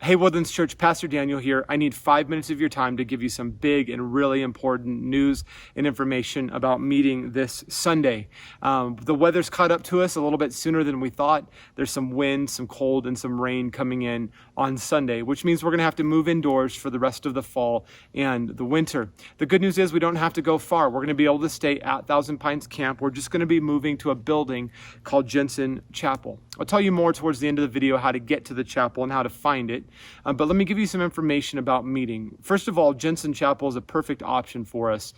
Hey, Woodlands Church, Pastor Daniel here. I need 5 minutes of your time to give you some big and really important news and information about meeting this Sunday. The weather's caught up to us a little bit sooner than we thought. There's some wind, some cold, and some rain coming in on Sunday, which means we're going to have to move indoors for the rest of the fall and the winter. The good news is we don't have to go far. We're going to be able to stay at Thousand Pines Camp. We're just going to be moving to a building called Jensen Chapel. I'll tell you more towards the end of the video how to get to the chapel and how to find it. But let me give you some information about meeting. First of all, Jensen Chapel is a perfect option for us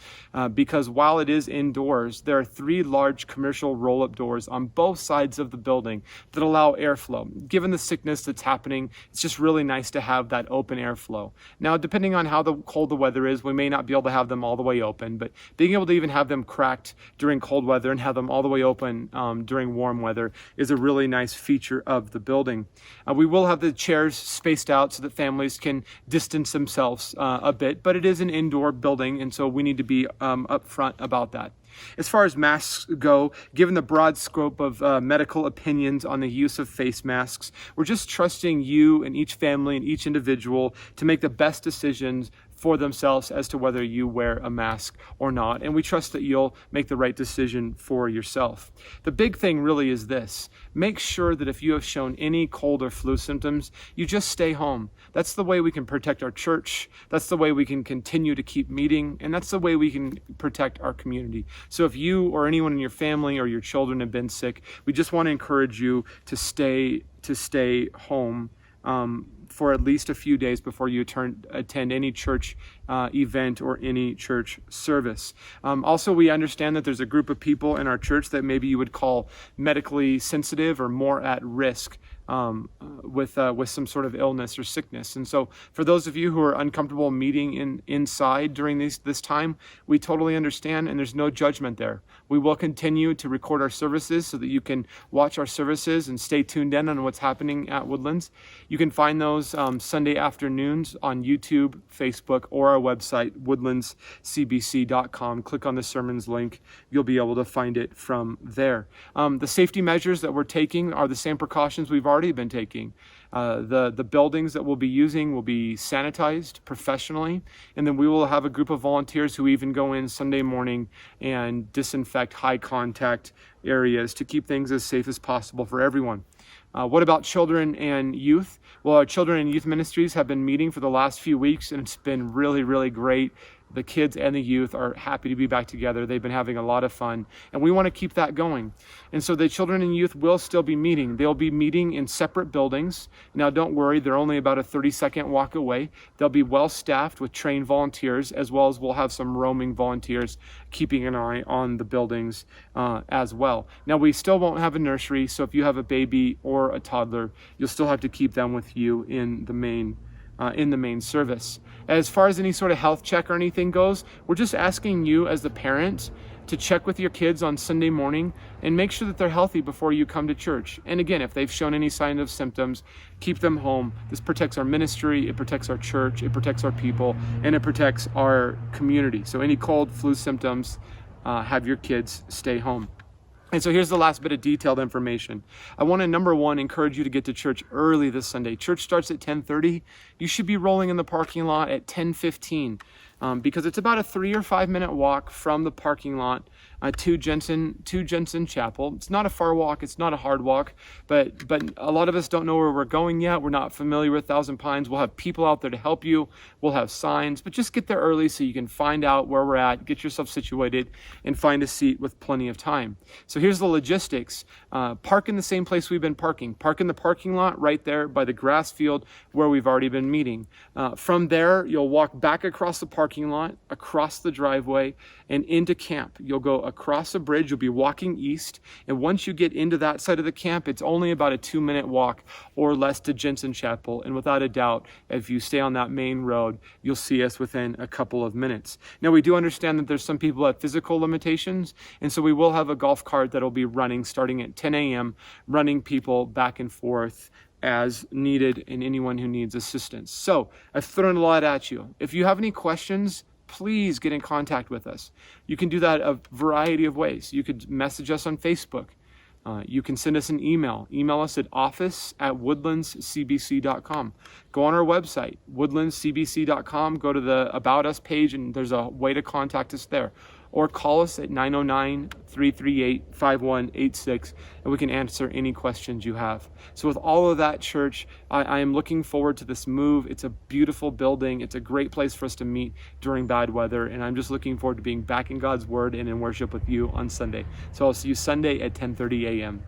because while it is indoors, there are 3 large commercial roll-up doors on both sides of the building that allow airflow. Given the sickness that's happening, it's just really nice to have that open airflow. Now, depending on how cold the weather is, we may not be able to have them all the way open, but being able to even have them cracked during cold weather and have them all the way open during warm weather is a really nice feature of the building. We will have the chairs spaced out so that families can distance themselves a bit, but it is an indoor building, and so we need to be upfront about that. As far as masks go, given the broad scope of medical opinions on the use of face masks, we're just trusting you and each family and each individual to make the best decisions for themselves as to whether you wear a mask or not, and we trust that you'll make the right decision for yourself. The big thing really is this: make sure that if you have shown any cold or flu symptoms, you just stay home. That's the way we can protect our church, that's the way we can continue to keep meeting, and that's the way we can protect our community. So if you or anyone in your family or your children have been sick, we just want to encourage you to stay home for at least a few days before you attend any church event or any church service. Also, we understand that there's a group of people in our church that maybe you would call medically sensitive or more at risk with some sort of illness or sickness. And so for those of you who are uncomfortable meeting inside during this time, we totally understand, and there's no judgment there. We will continue to record our services so that you can watch our services and stay tuned in on what's happening at Woodlands. You can find those Sunday afternoons on YouTube, Facebook, or our website, woodlandscbc.com. Click on the sermons link. You'll be able to find it from there. The safety measures that we're taking are the same precautions we've already been taking. The buildings that we'll be using will be sanitized professionally, and then we will have a group of volunteers who even go in Sunday morning and disinfect high contact areas to keep things as safe as possible for everyone. What about children and youth? Well, our children and youth ministries have been meeting for the last few weeks, and it's been really, really great. The kids and the youth are happy to be back together. They've been having a lot of fun, and we want to keep that going. And so the children and youth will still be meeting. They'll be meeting in separate buildings. Now, don't worry, they're only about a 30-second walk away. They'll be well-staffed with trained volunteers, as well as we'll have some roaming volunteers keeping an eye on the buildings as well. Now, we still won't have a nursery, so if you have a baby or a toddler, you'll still have to keep them with you in the main service. As far as any sort of health check or anything goes, we're just asking you as the parent to check with your kids on Sunday morning and make sure that they're healthy before you come to church. And again, if they've shown any sign of symptoms, keep them home. This protects our ministry, it protects our church, it protects our people, and it protects our community. So any cold, flu symptoms, have your kids stay home. And so here's the last bit of detailed information. I want to, number one, encourage you to get to church early this Sunday. Church starts at 10:30. You should be rolling in the parking lot at 10:15 because it's about a 3 or 5 minute walk from the parking lot to Jensen Chapel. It's not a far walk. It's not a hard walk, but a lot of us don't know where we're going yet. We're not familiar with Thousand Pines. We'll have people out there to help you. We'll have signs, but just get there early so you can find out where we're at, get yourself situated, and find a seat with plenty of time. So here's the logistics. Park in the same place we've been parking. Park in the parking lot right there by the grass field where we've already been meeting. From there, you'll walk back across the parking lot, across the driveway, and into camp. You'll go across a bridge, you'll be walking east, and once you get into that side of the camp, it's only about a 2-minute walk or less to Jensen Chapel, and without a doubt, if you stay on that main road, you'll see us within a couple of minutes. Now, we do understand that there's some people that have physical limitations, and so we will have a golf cart that'll be running starting at 10 a.m., running people back and forth as needed and anyone who needs assistance. So I've thrown a lot at you. If you have any questions, please get in contact with us. You can do that a variety of ways. You could message us on Facebook. You can send us an email. Email us at office@woodlandscbc.com. Go on our website, woodlandscbc.com. Go to the About Us page, and there's a way to contact us there. Or call us at 909-338-5186, and we can answer any questions you have. So with all of that, church, I am looking forward to this move. It's a beautiful building. It's a great place for us to meet during bad weather, and I'm just looking forward to being back in God's Word and in worship with you on Sunday. So I'll see you Sunday at 10:30 a.m.